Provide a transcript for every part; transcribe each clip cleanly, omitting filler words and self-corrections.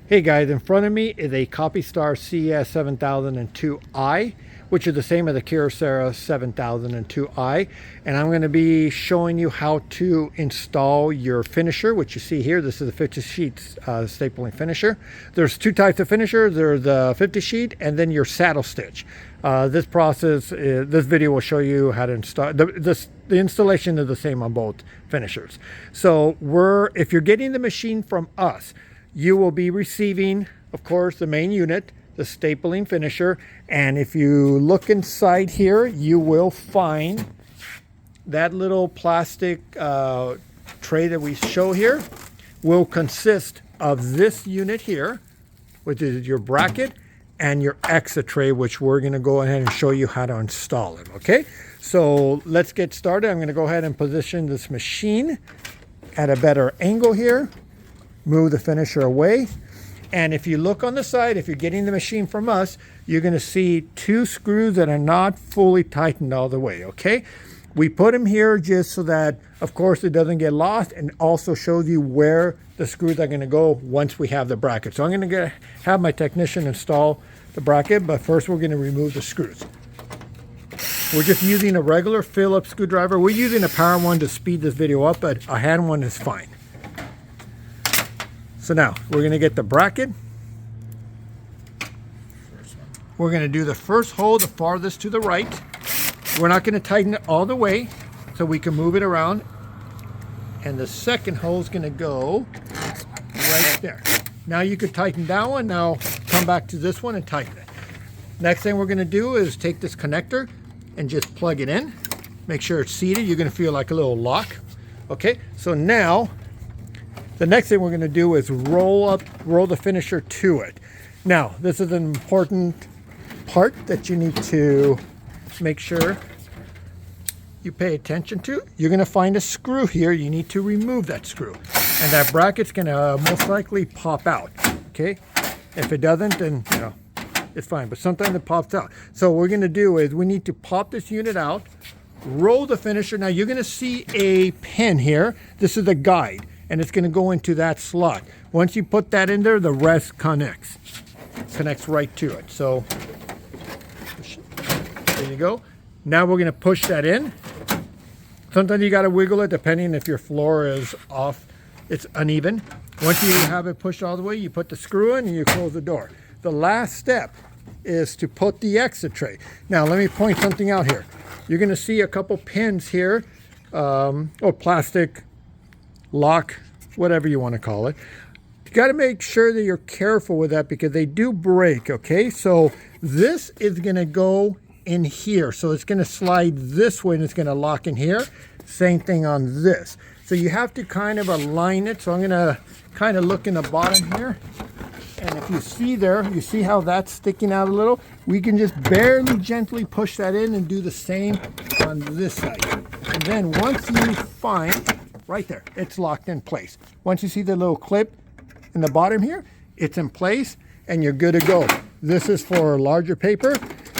Hey guys, in front of me is a Copystar CS7002i, which is the same as the Kyocera 7002i, and I'm going to be showing you how to install your finisher, which you see here. This is a 50 sheet stapling finisher. There's two types of finisher. There's the 50 sheet and then your saddle stitch. This video will show you how to install. The installation is the same on both finishers. So if you're getting the machine from us, you will be receiving, of course, the main unit, the stapling finisher, and if you look inside here, you will find that little plastic tray that we show here will consist of this unit here, which is your bracket, and your exit tray, which we're going to go ahead and show you how to install it. Okay, so let's get started. I'm going to go ahead and position this machine at a better angle here. Move the finisher away, and if you look on the side, if you're getting the machine from us, you're going to see two screws that are not fully tightened all the way. Okay, we put them here just so that, of course, it doesn't get lost, and also shows you where the screws are going to go once we have the bracket. So I'm going to have my technician install the bracket, but first we're going to remove the screws. We're just using a regular Phillips screwdriver. We're using a power one to speed this video up, but a hand one is fine. So now we're going to get the bracket. We're going to do the first hole, the farthest to the right. We're not going to tighten it all the way, so we can move it around. And the second hole is going to go right there. Now you could tighten that one. Now come back to this one and tighten it. Next thing we're going to do is take this connector and just plug it in. Make sure it's seated. You're going to feel like a little lock. Okay, so now the next thing we're going to do is roll the finisher to it. Now, this is an important part that you need to make sure you pay attention to. You're going to find a screw here. You need to remove that screw, and that bracket's going to most likely pop out. Okay, if it doesn't, then it's fine, but sometimes it pops out. So what we're going to do is we need to pop this unit out, roll the finisher. Now you're going to see a pin here. This is a guide, and it's going to go into that slot. Once you put that in there, the rest connects right to it. So there you go. Now we're going to push that in. Sometimes you got to wiggle it depending if your floor is off, it's uneven. Once you have it pushed all the way, you put the screw in and you close the door. The last step is to put the exit tray. Now let me point something out here. You're going to see a couple pins here, or plastic lock, whatever you want to call it. You got to make sure that you're careful with that because they do break. Okay, so this is going to go in here, so it's going to slide this way and it's going to lock in here. Same thing on this, so you have to kind of align it. So I'm going to kind of look in the bottom here, and if you see there, you see how that's sticking out a little. We can just barely gently push that in and do the same on this side, and then once you find right there, it's locked in place. Once you see the little clip in the bottom here, it's in place and you're good to go. This is for larger paper,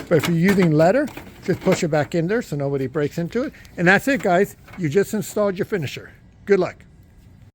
but if you're using leather, just push it back in there so nobody breaks into it. And that's it, guys. You just installed your finisher. Good luck.